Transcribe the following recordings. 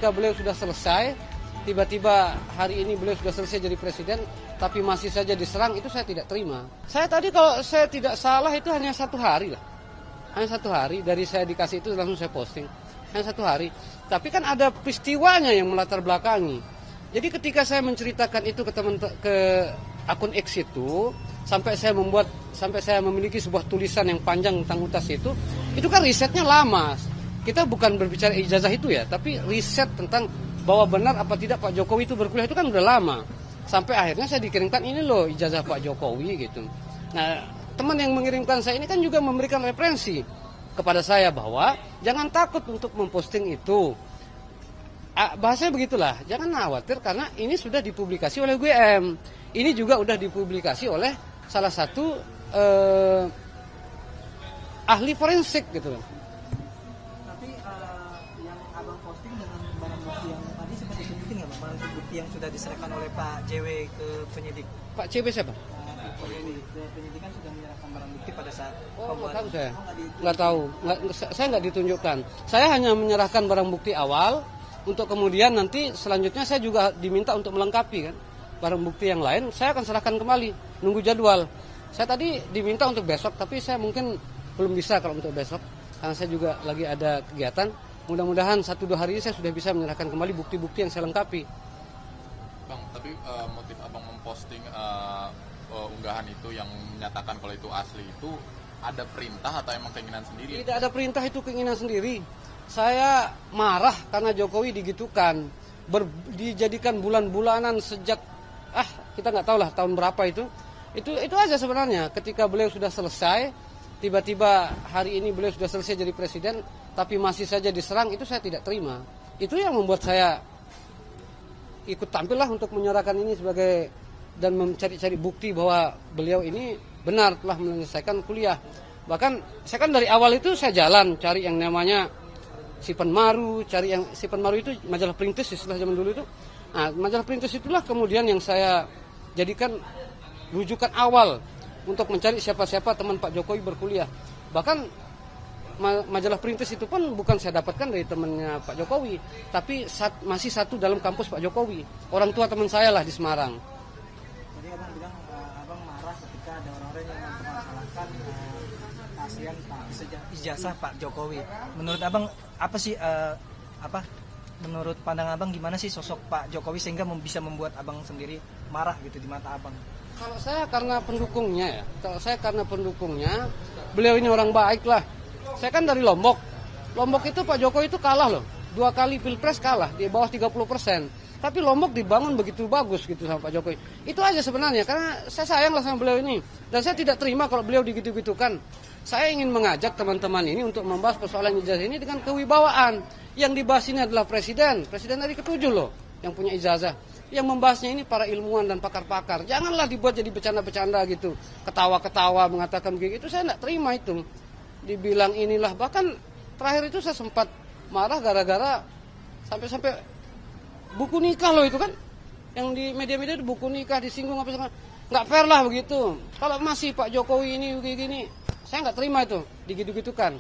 ketika beliau sudah selesai, tiba-tiba hari ini beliau sudah selesai jadi presiden, tapi masih saja diserang, itu saya tidak terima. Saya tadi kalau saya tidak salah itu hanya 1 hari lah. Hanya 1 hari, dari saya dikasih itu langsung saya posting. Hanya 1 hari. Tapi kan ada peristiwanya yang melatar belakangi. Jadi ketika saya menceritakan itu ke akun X itu, sampai saya memiliki sebuah tulisan yang panjang tentang UTAS itu kan risetnya lama. Kita bukan berbicara ijazah itu ya, tapi riset tentang bahwa benar apa tidak Pak Jokowi itu berkuliah itu kan udah lama. Sampai akhirnya saya dikirimkan ini loh ijazah Pak Jokowi gitu. Nah, teman yang mengirimkan saya ini kan juga memberikan referensi kepada saya bahwa jangan takut untuk memposting itu. Bahasanya begitulah, jangan khawatir karena ini sudah dipublikasi oleh UGM. Ini juga udah dipublikasi oleh salah satu ahli forensik gitu. Barang bukti yang sudah diserahkan oleh Pak JW ke penyidik. Pak JW siapa? Pak JW, penyidik kan sudah menyerahkan barang bukti pada saat tahu saya. Nggak tahu. Saya nggak ditunjukkan. Saya hanya menyerahkan barang bukti awal, untuk kemudian nanti selanjutnya saya juga diminta untuk melengkapi kan. Barang bukti yang lain saya akan serahkan kembali, nunggu jadwal. Saya tadi diminta untuk besok, tapi saya mungkin belum bisa kalau untuk besok, karena saya juga lagi ada kegiatan. Mudah-mudahan 1-2 hari ini saya sudah bisa menyerahkan kembali bukti-bukti yang saya lengkapi. Bang, tapi motif abang memposting unggahan itu yang menyatakan kalau itu asli itu ada perintah atau emang keinginan sendiri? Tidak ada perintah, itu keinginan sendiri. Saya marah karena Jokowi digitukan, dijadikan bulan-bulanan sejak kita nggak tahu lah tahun berapa itu aja sebenarnya. Ketika beliau sudah selesai, tiba-tiba hari ini beliau sudah selesai jadi presiden, tapi masih saja diserang, itu saya tidak terima. Itu yang membuat saya ikut tampil lah untuk menyuarakan ini sebagai dan mencari-cari bukti bahwa beliau ini benar telah menyelesaikan kuliah. Bahkan saya kan dari awal itu saya jalan cari yang namanya Sipen Maru, Sipen Maru itu majalah Perintis istilah zaman dulu itu. Nah, majalah Perintis itulah kemudian yang saya jadikan rujukan awal untuk mencari siapa-siapa teman Pak Jokowi berkuliah. Bahkan majalah Perintis itu pun bukan saya dapatkan dari temannya Pak Jokowi, tapi masih satu dalam kampus Pak Jokowi. Orang tua teman saya lah di Semarang. Jadi abang bilang abang marah ketika ada orang-orang yang mempermasalahkan kasihan ijazah Pak Jokowi. Menurut abang apa sih menurut pandangan abang gimana sih sosok Pak Jokowi sehingga bisa membuat abang sendiri marah gitu di mata abang? Kalau saya karena pendukungnya, beliau ini orang baik lah. Saya kan dari Lombok. Lombok itu Pak Jokowi itu kalah loh. 2 kali pilpres kalah di bawah 30%. Tapi Lombok dibangun begitu bagus gitu sama Pak Jokowi. Itu aja sebenarnya, karena saya sayang lah sama beliau ini. Dan saya tidak terima kalau beliau digitu-gitukan. Saya ingin mengajak teman-teman ini untuk membahas persoalan ijazah ini dengan kewibawaan. Yang dibahas ini adalah presiden dari ke-7 loh yang punya ijazah. Yang membahasnya ini para ilmuwan dan pakar-pakar. Janganlah dibuat jadi bercanda-bercanda gitu. Ketawa-ketawa mengatakan begitu. Itu saya tidak terima itu. Dibilang inilah, bahkan terakhir itu saya sempat marah gara-gara sampai buku nikah loh itu kan. Yang di media-media itu buku nikah disinggung apa segala. Nggak fair lah begitu. Kalau masih Pak Jokowi ini begini, saya nggak terima itu digitu-gitukan.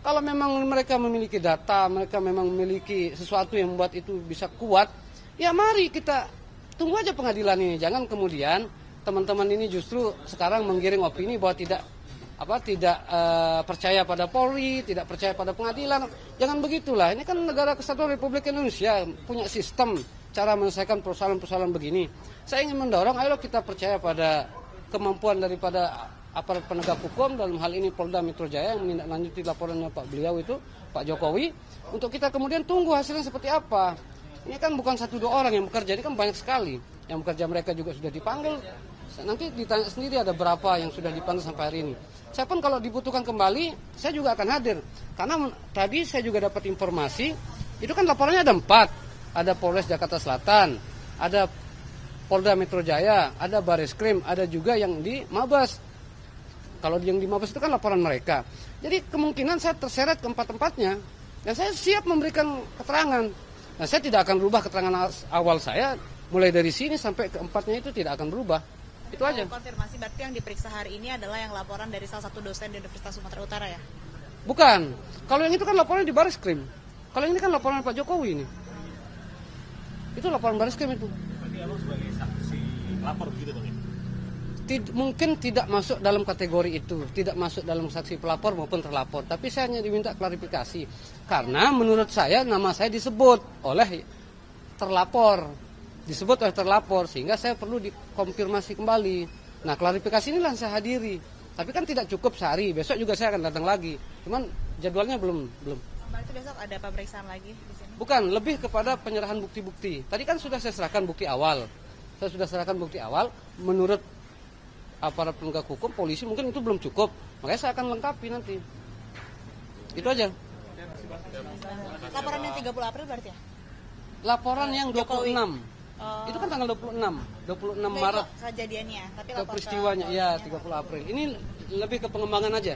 Kalau memang mereka memiliki data, mereka memang memiliki sesuatu yang membuat itu bisa kuat, ya mari kita tunggu aja pengadilan ini. Jangan kemudian teman-teman ini justru sekarang menggiring opini bahwa tidak percaya pada Polri, tidak percaya pada pengadilan. Jangan begitulah. Ini kan negara kesatuan Republik Indonesia, punya sistem cara menyelesaikan persoalan-persoalan begini. Saya ingin mendorong, ayo kita percaya pada kemampuan daripada aparat penegak hukum, dalam hal ini Polda Metro Jaya yang menindaklanjuti laporannya Beliau itu, Pak Jokowi, untuk kita kemudian tunggu hasilnya seperti apa. Ini kan bukan 1-2 orang yang bekerja, ini kan banyak sekali yang bekerja, mereka juga sudah dipanggil. Nanti ditanya sendiri ada berapa yang sudah dipanggil sampai hari ini. Saya pun kalau dibutuhkan kembali, saya juga akan hadir. Karena tadi saya juga dapat informasi, itu kan laporannya ada 4. Ada Polres Jakarta Selatan, ada Polda Metro Jaya, ada Bareskrim, ada juga yang di Mabes. Kalau yang di Mabes itu kan laporan mereka. Jadi kemungkinan saya terseret ke 4 tempatnya. Dan saya siap memberikan keterangan. Nah, saya tidak akan berubah keterangan awal saya. Mulai dari sini sampai ke 4-nya itu tidak akan berubah. Itu aja. Konfirmasi berarti yang diperiksa hari ini adalah yang laporan dari salah satu dosen di Universitas Sumatera Utara ya? Bukan. Kalau yang itu kan laporan di Bareskrim. Kalau ini kan laporan Pak Jokowi ini. Itu laporan baris krim itu. Berarti abang sebagai saksi pelapor begitu bang ya? Mungkin tidak masuk dalam kategori itu, tidak masuk dalam saksi pelapor maupun terlapor. Tapi saya hanya diminta klarifikasi. Karena menurut saya nama saya disebut oleh terlapor. Disebut oleh terlapor, sehingga saya perlu dikonfirmasi kembali. Nah, klarifikasi inilah yang saya hadiri. Tapi kan tidak cukup sehari, besok juga saya akan datang lagi. Cuman jadwalnya belum. Berarti besok ada pemeriksaan lagi di sini? Bukan, lebih kepada penyerahan bukti-bukti. Tadi kan sudah saya serahkan bukti awal. Saya sudah serahkan bukti awal, menurut aparat penegak hukum, polisi mungkin itu belum cukup. Makanya saya akan lengkapi nanti. Itu aja. Laporan yang 30 April berarti ya? Laporan yang 26. Oh. Itu kan tanggal 26 Itu Maret kejadiannya, tapi ke lapor peristiwanya. Iya, 30 April. Ini lebih ke pengembangan aja.